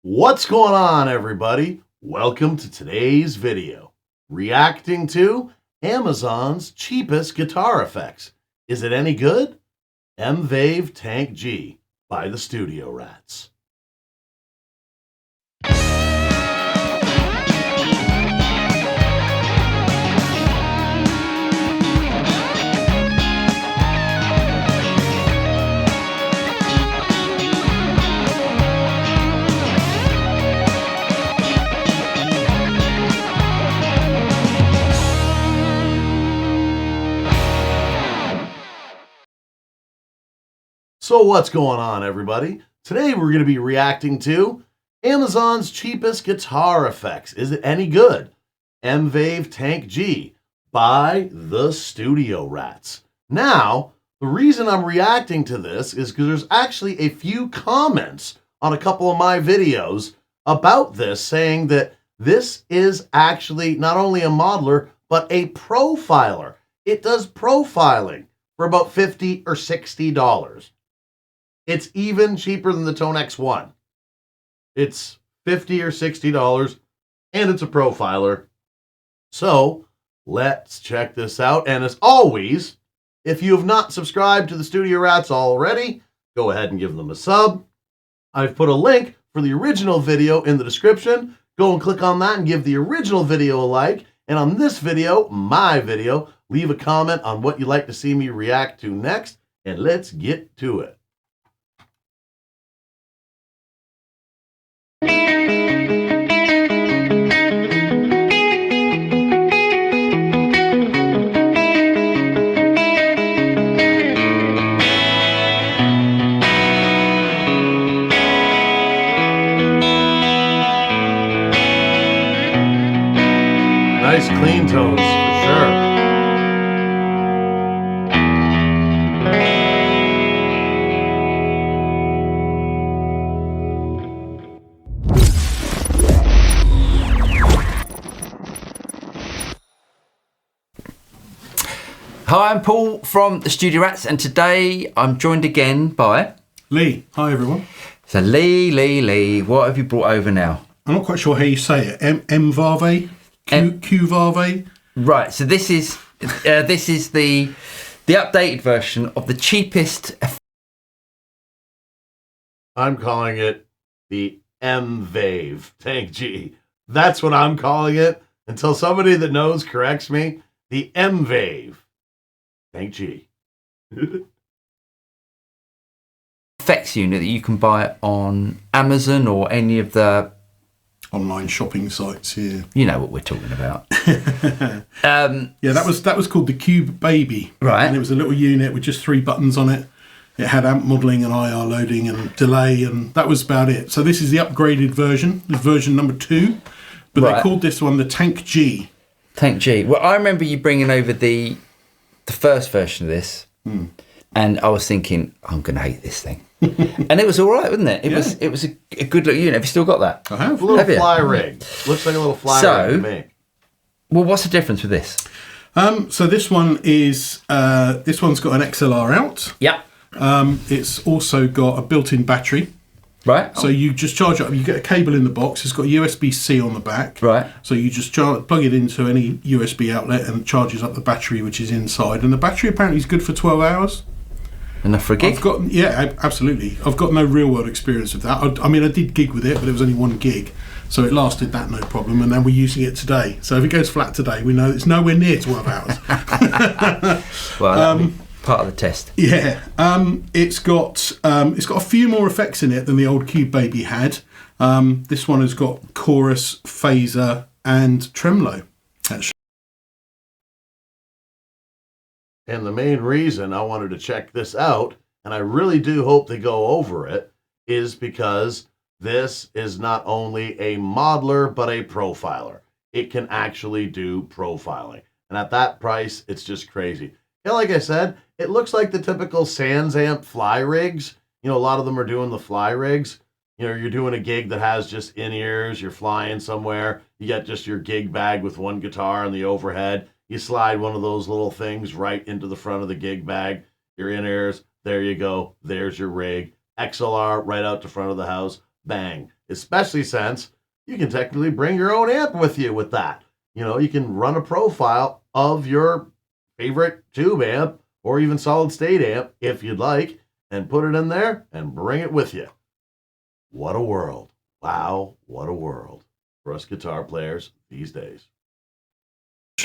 What's going on, everybody? Welcome to today's video. Reacting to Amazon's cheapest guitar effects. Is it any good? Vave Tank G by the Studio Rats. So what's going on, everybody? Today we're going to be reacting to Amazon's cheapest guitar effects. Is it any good? Vave Tank G by the Studio Rats. Now, the reason I'm reacting to this is because there's actually a few comments on a couple of my videos about this, saying that this is actually not only a modeler, but a profiler. It does profiling for about $50 or $60. It's even cheaper than the Tone X1. It's $50 or $60, and it's a profiler. So let's check this out. And as always, if you have not subscribed to the Studio Rats already, go ahead and give them a sub. I've put a link for the original video in the description. Go and click on that and give the original video a like. And on this video, my video, leave a comment on what you'd like to see me react to next. And let's get to it. Nice clean tones, for sure. Hi, I'm Paul from the Studio Rats, and today I'm joined again by Lee. Hi, everyone. So Lee, what have you brought over now? I'm not quite sure how you say it. Vave? Q Vave? Right, so this is the updated version of the cheapest. I'm calling it the Vave Tank G. That's what I'm calling it until somebody that knows corrects me. The Vave Tank G. Effects unit that you can buy on Amazon or any of the Online shopping sites here. You know what we're talking about. Yeah, that was called the Cube Baby. Right. And it was a little unit with just 3 buttons on it. It had amp modelling and IR loading and delay, and that was about it. So this is the upgraded version. This is version number 2. But Right. they called this one the Tank G. Tank G. Well, I remember you bringing over the first version of this, and I was thinking, I'm going to hate this thing. And it was all right, wasn't it? It was a good little unit. Have you still got that? I have. A little Have you? fly rig. Looks like a little fly rig to me. Well, what's the difference with this? So this one is, this one's got an XLR out. Yeah. It's also got a built-in battery. Right. So you just charge it up. You get a cable in the box. It's got USB-C on the back. Right. So you just plug it into any USB outlet and it charges up the battery, which is inside. And the battery apparently is good for 12 hours. Enough for a gig? Absolutely. I've got no real-world experience of that. I mean, I did gig with it, but it was only 1 gig. So it lasted that no problem. And now we're using it today. So if it goes flat today, we know it's nowhere near 12 hours. Well, that'll be part of the test. Yeah, it's got a few more effects in it than the old Cube Baby had. This one has got chorus, phaser, and tremolo. And the main reason I wanted to check this out, and I really do hope they go over it, is because this is not only a modeler, but a profiler. It can actually do profiling. And at that price, it's just crazy. Yeah, like I said, it looks like the typical Sans Amp fly rigs. You know, a lot of them are doing the fly rigs. You know, you're doing a gig that has just in-ears, you're flying somewhere, you get just your gig bag with 1 guitar and the overhead. You slide one of those little things right into the front of the gig bag, your in-ears, there you go, there's your rig. XLR right out to front of the house. bang. Especially since you can technically bring your own amp with you with that. You can run a profile of your favorite tube amp or even solid state amp if you'd like, and put it in there and bring it with you. What a world. Wow, what a world for us guitar players these days.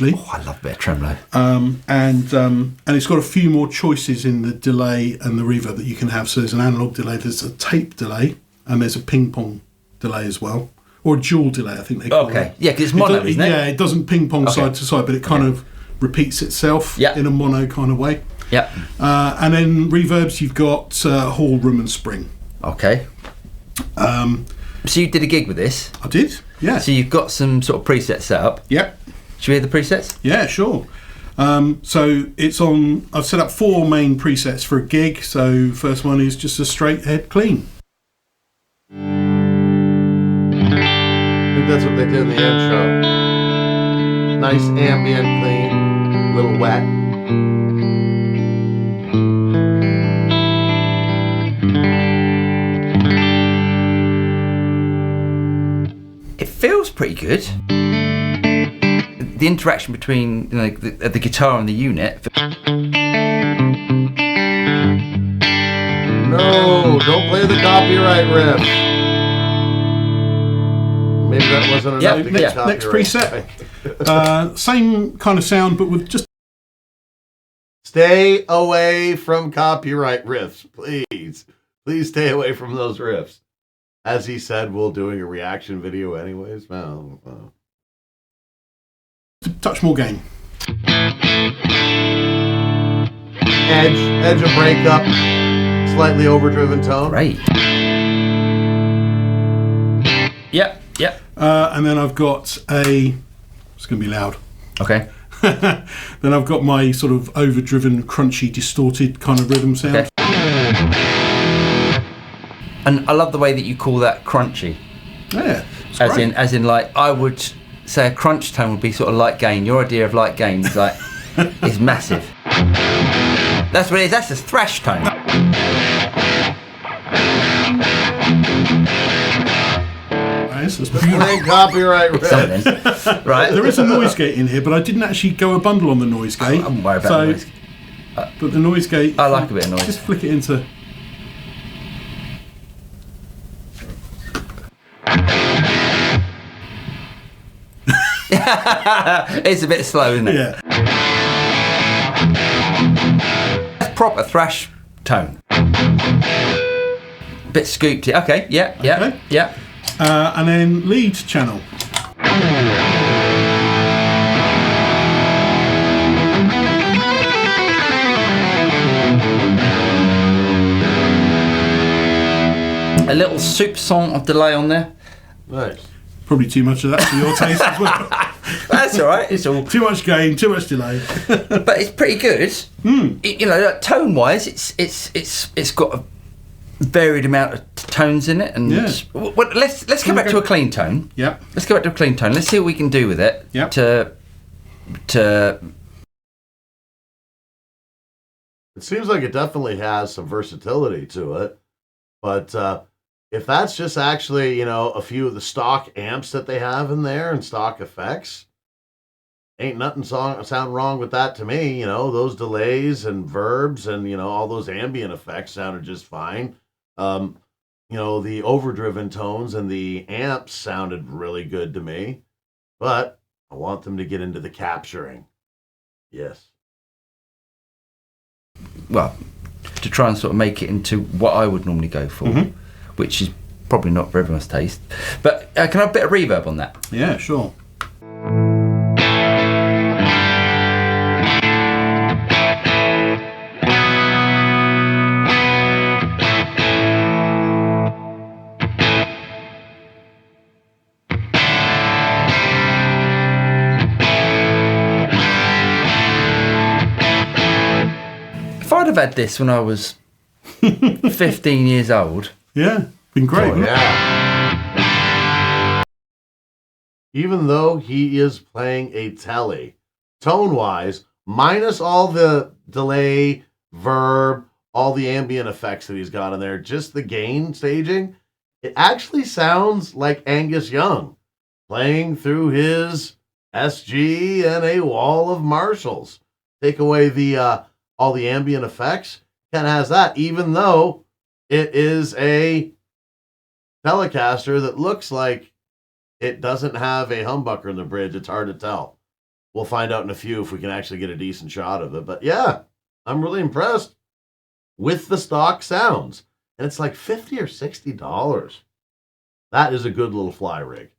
Oh, I love a bit of tremolo. And it's got a few more choices in the delay and the reverb that you can have. So there's an analog delay, there's a tape delay, and there's a ping pong delay as well. Or a dual delay, I think they call it. Okay, yeah, because it's mono, isn't it? Yeah, it doesn't ping pong side to side, but it kind of repeats itself in a mono kind of way. Yeah. And then reverbs, you've got hall, room, and spring. Okay. So you did a gig with this? I did, yeah. So you've got some sort of presets set up? Yep. Should we hear the presets? Yeah, sure. So it's on, I've set up 4 main presets for a gig. So first one is just a straight head clean. I think that's what they did in the intro. Nice ambient clean, a little wet. It feels pretty good. The interaction between the guitar and the unit. No, don't play the copyright riff. Maybe that wasn't enough to get Next copyright. preset. Same kind of sound, but with just... Stay away from copyright riffs, please. Please stay away from those riffs. As he said, we're doing a reaction video anyways. Well. Touch more gain. Edge of breakup, slightly overdriven tone. Great. Yep. And then I've got it's going to be loud. Okay. Then I've got my sort of overdriven, crunchy, distorted kind of rhythm sound. Okay. And I love the way that you call that crunchy. Yeah. As in like, I would say a crunch tone would be sort of light gain. Your idea of light gain is like is massive. That's what it is. That's a thrash tone. Nice. That's Playing copyright riff. Something. Right. There is a noise gate in here, but I didn't actually go a bundle on the noise gate. I wouldn't worry about the noise. But the noise gate... I like a bit of noise. Just flick it into... It's a bit slow, isn't it? Yeah. Proper thrash tone. Bit scooped. Okay. Yeah. And then lead channel. A little soupçon of delay on there. Nice. Probably too much of that for your taste as well. That's all right. It's all. Too much gain, too much delay. But it's pretty good. Like, tone-wise, it's got a varied amount of tones in it, and well, let's go back to a clean tone. Yep. Let's go back to a clean tone. Let's see what we can do with it. Yep. To. It seems like it definitely has some versatility to it, but if that's just actually, a few of the stock amps that they have in there and stock effects, ain't nothing sound wrong with that to me. Those delays and verbs and, all those ambient effects sounded just fine. The overdriven tones and the amps sounded really good to me, but I want them to get into the capturing. Yes. Well, to try and sort of make it into what I would normally go for. Mm-hmm. Which is probably not for everyone's taste. But can I have a bit of reverb on that? Yeah, sure. If I'd have had this when I was 15 years old... Yeah, been great. Yeah. Even though he is playing a telly, tone-wise, minus all the delay, verb, all the ambient effects that he's got in there, just the gain staging, it actually sounds like Angus Young playing through his SG and a wall of Marshalls. Take away the all the ambient effects, kind of has that, even though it is a Telecaster that looks like it doesn't have a humbucker in the bridge. It's hard to tell. We'll find out in a few if we can actually get a decent shot of it. But yeah, I'm really impressed with the stock sounds. And it's like $50 or $60. That is a good little fly rig.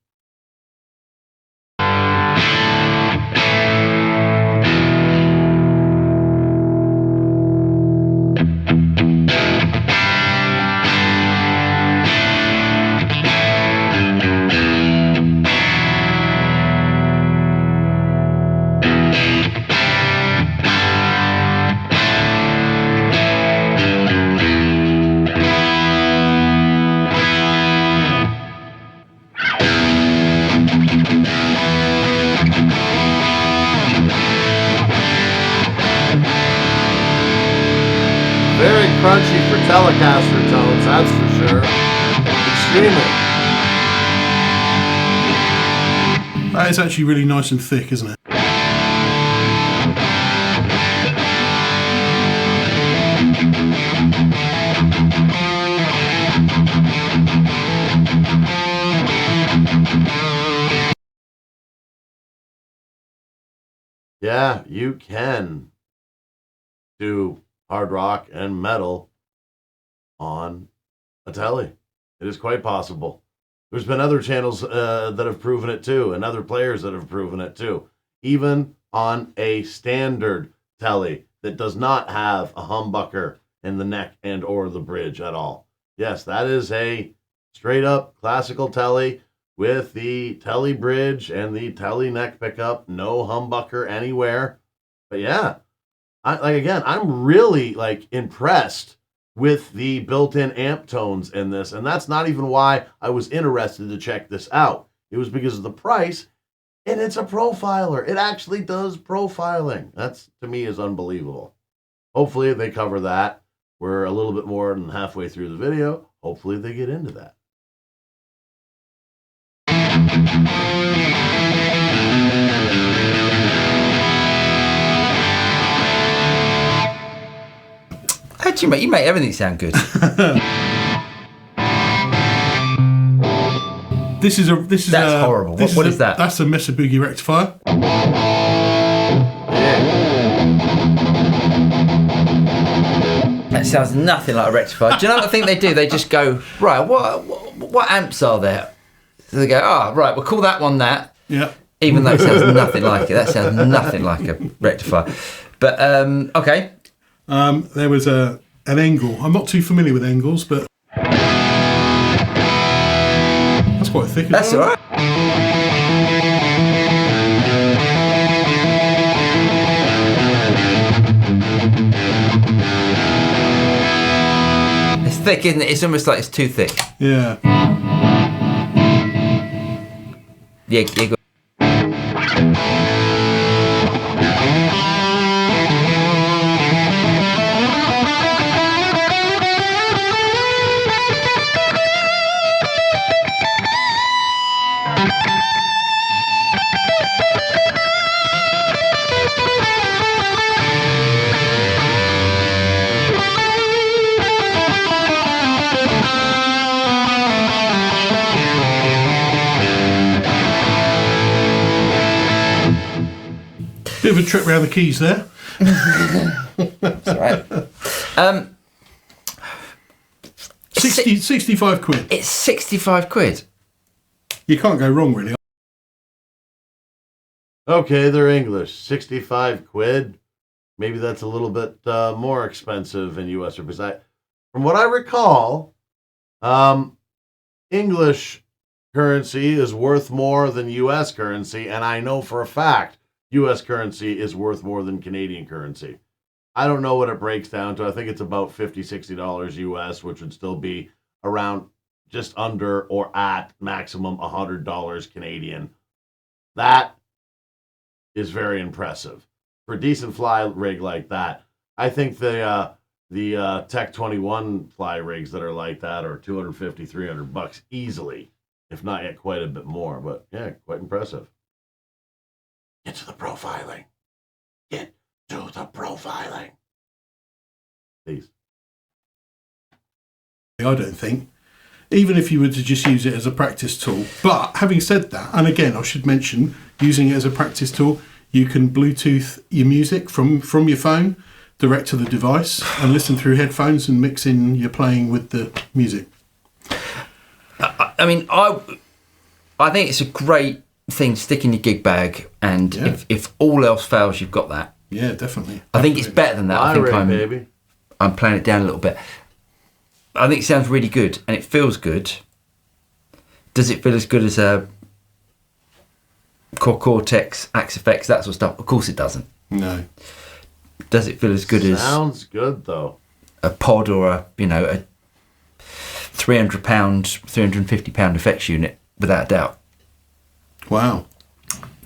Very crunchy for Telecaster tones, that's for sure. Extremely. That is actually really nice and thick, isn't it? Yeah, you can do hard rock and metal on a Tele. It is quite possible. There's been other channels that have proven it too, and other players that have proven it too. Even on a standard Tele that does not have a humbucker in the neck and or the bridge at all. Yes, that is a straight up classical Tele with the Tele bridge and the Tele neck pickup, no humbucker anywhere. But yeah, I'm really impressed with the built-in amp tones in this, and that's not even why I was interested to check this out. It was because of the price, and it's a profiler. It actually does profiling. That's, to me, is unbelievable. Hopefully they cover that. We're a little bit more than halfway through the video. Hopefully they get into that. Actually, you make everything sound good. That's horrible. What is that? That's a Mesa Boogie rectifier. That sounds nothing like a rectifier. Do you know what I think they do? They just go, right, what amps are there? So they go, right, we'll call that one that. Yeah. Even though it sounds nothing like it. That sounds nothing like a rectifier. But, okay. There was an Engel. I'm not too familiar with Engels, but that's quite thick. That's all right. It's thick, isn't it? It's almost like it's too thick. Yeah. Yeah, go. Bit of a trip around the keys there. That's all right. 65 quid. It's 65 quid. You can't go wrong, really. Okay, they're English. 65 quid. Maybe that's a little bit more expensive in US because from what I recall, English currency is worth more than US currency, and I know for a fact US currency is worth more than Canadian currency. I don't know what it breaks down to. I think it's about $50, $60 US, which would still be around just under or at maximum $100 Canadian. That is very impressive. For a decent fly rig like that, I think the The Tech 21 fly rigs that are like that are $250, $300 easily, if not yet quite a bit more. But yeah, quite impressive. Get to the profiling. Get to the profiling. Please. I don't think. Even if you were to just use it as a practice tool. But having said that, and again, I should mention, using it as a practice tool, you can Bluetooth your music from your phone direct to the device and listen through headphones and mix in your playing with the music. I mean, I think it's a great thing to stick in your gig bag, and if all else fails, you've got that. Yeah, definitely. I think it's better than that. I think I'm playing it down a little bit. I think it sounds really good and it feels good. Does it feel as good as a Cortex, Axe Effects, that sort of stuff? Of course it doesn't. No. Does it feel as good as... Sounds good, though. A pod or a £300, £350 effects unit, without a doubt. Wow.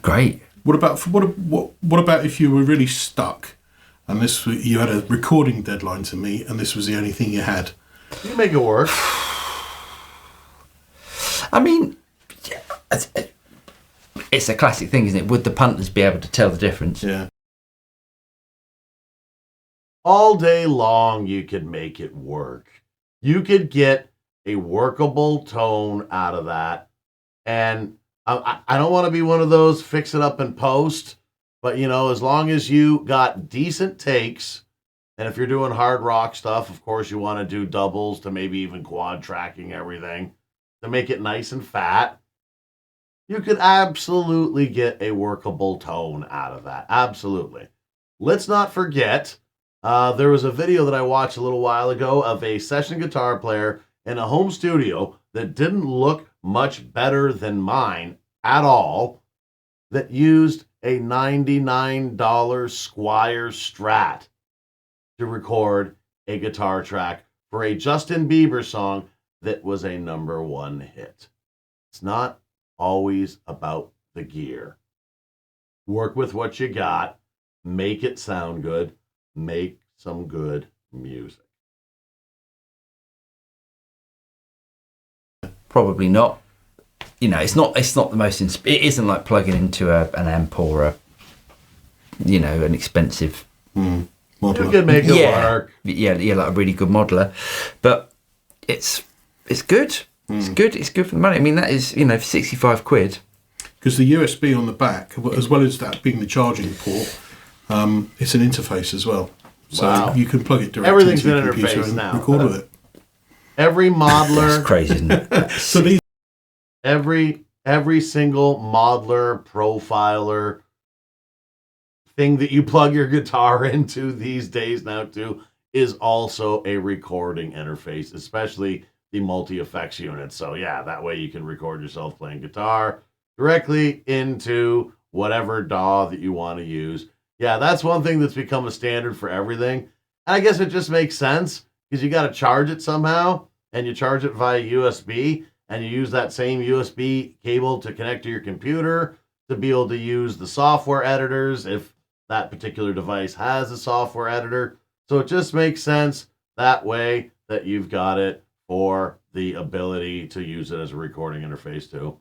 Great. What about if you were really stuck and you had a recording deadline to meet and this was the only thing you had? You make it work. I mean, it's a classic thing, isn't it? Would the punters be able to tell the difference? Yeah. All day long, you could make it work. You could get a workable tone out of that. And I don't want to be one of those fix it up and post, but as long as you got decent takes, and if you're doing hard rock stuff, of course you want to do doubles to maybe even quad tracking everything to make it nice and fat. You could absolutely get a workable tone out of that. Absolutely. Let's not forget, there was a video that I watched a little while ago of a session guitar player in a home studio that didn't look much better than mine at all, that used a $99 Squire Strat to record a guitar track for a Justin Bieber song that was a #1 hit. It's not always about the gear. Work with what you got, make it sound good, make some good music. Probably not. It's not the most. It isn't like plugging into an amp or an expensive. Modeler. You can make it work. Yeah, like a really good modeler, but it's good. It's good. It's good for the money. I mean, that is for £65. Because the USB on the back, as well as that being the charging port, it's an interface as well. So you can plug it directly into your computer and record with it. Every modeler. That's crazy, isn't it? So these. Every single modeler, profiler thing that you plug your guitar into these days now too is also a recording interface, especially the multi-effects unit. So yeah, that way you can record yourself playing guitar directly into whatever DAW that you want to use. Yeah, that's one thing that's become a standard for everything. I guess it just makes sense because you got to charge it somehow, and you charge it via USB, and you use that same USB cable to connect to your computer to be able to use the software editors if that particular device has a software editor. So it just makes sense that way that you've got it for the ability to use it as a recording interface too.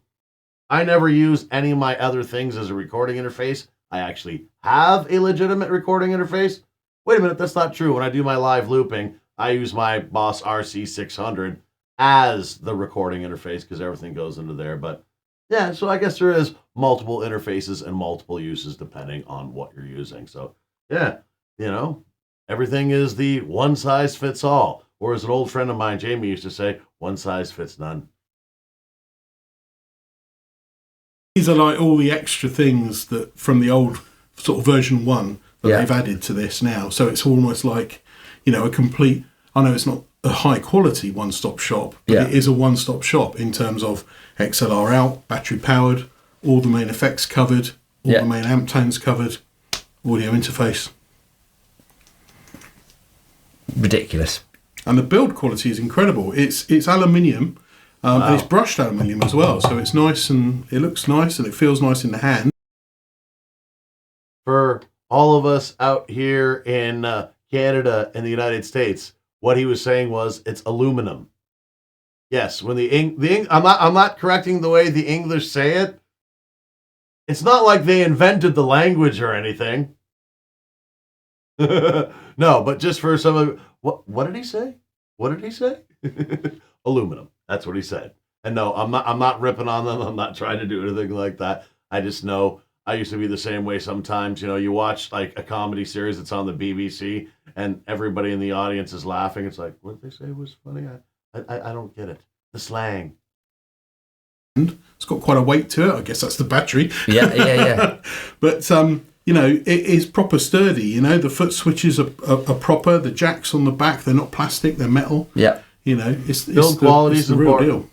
I never use any of my other things as a recording interface. I actually have a legitimate recording interface. Wait a minute, that's not true. When I do my live looping, I use my Boss RC600 as the recording interface because everything goes into there. But yeah, so I guess there is multiple interfaces and multiple uses depending on what you're using. So yeah, everything is the one size fits all. Or as an old friend of mine, Jamie, used to say, one size fits none. These are like all the extra things that from the old sort of version 1 that they've added to this now. So it's almost like, a complete, I know it's not a high quality one-stop shop, but it is a one-stop shop in terms of XLR out, battery powered, all the main effects covered, all the main amp tones covered, audio interface. Ridiculous. And the build quality is incredible. It's aluminium, and it's brushed aluminium as well. So it's nice and it looks nice and it feels nice in the hand. For all of us out here in Canada and the United States, what he was saying was it's aluminum. Yes, when I'm not correcting the way the English say it. It's not like they invented the language or anything. No, but just for some of what did he say? What did he say? Aluminum. That's what he said. And no, I'm not ripping on them. I'm not trying to do anything like that. I just know I used to be the same way sometimes. You know, you watch like a comedy series that's on the BBC and everybody in the audience is laughing. It's like, what did they say was funny? I don't get it. The slang. It's got quite a weight to it. I guess that's the battery. Yeah. But, you know, it is proper sturdy. You know, the foot switches are proper. The jacks on the back, they're not plastic, they're metal. Yeah. You know, it's quality is the real important. deal.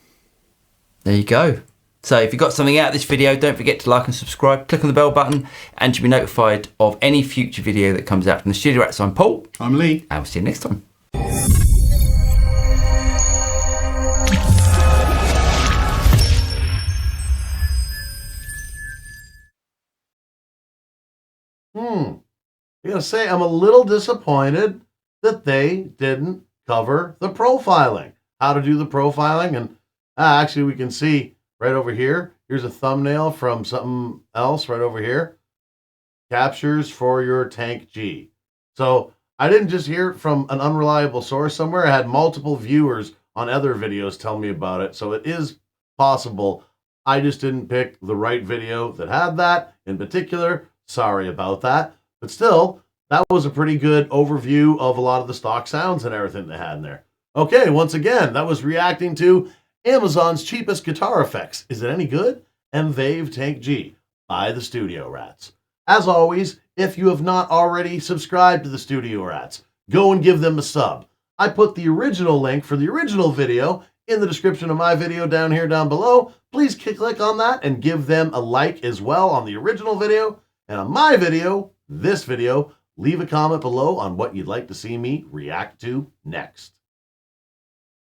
There you go. So if you got something out of this video, don't forget to like and subscribe. Click on the bell button and you'll be notified of any future video that comes out from the Studio Rats. I'm Paul. I'm Lee. And we'll see you next time. I gotta say, I'm a little disappointed that they didn't cover the profiling. How to do the profiling. And actually, we can see right over here. Here's a thumbnail from something else right over here. Captures for your Tank G. So I didn't just hear it from an unreliable source somewhere. I had multiple viewers on other videos tell me about it. So it is possible. I just didn't pick the right video that had that in particular. Sorry about that. But still, that was a pretty good overview of a lot of the stock sounds and everything they had in there. Okay, once again, that was reacting to Amazon's cheapest guitar effects. Is it any good? Vave Tank G by the Studio Rats. As always, if you have not already subscribed to the Studio Rats, go and give them a sub. I put the original link for the original video in the description of my video down here down below. Please click on that and give them a like as well on the original video. And on my video, this video, leave a comment below on what you'd like to see me react to next.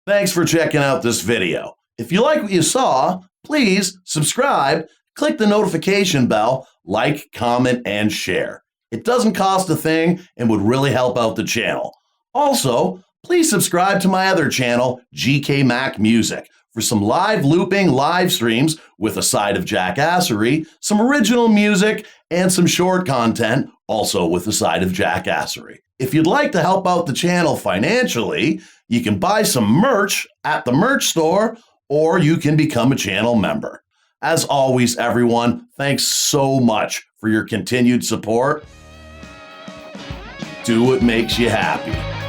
Thanks for checking out this video. If you like what you saw, please subscribe, click the notification bell, like, comment, and share. It doesn't cost a thing and would really help out the channel. Also, please subscribe to my other channel, GK Mac Music, for some live looping live streams with a side of jackassery, some original music, and some short content, also with a side of jackassery. If you'd like to help out the channel financially, you can buy some merch at the merch store, or you can become a channel member. As always, everyone, thanks so much for your continued support. Do what makes you happy.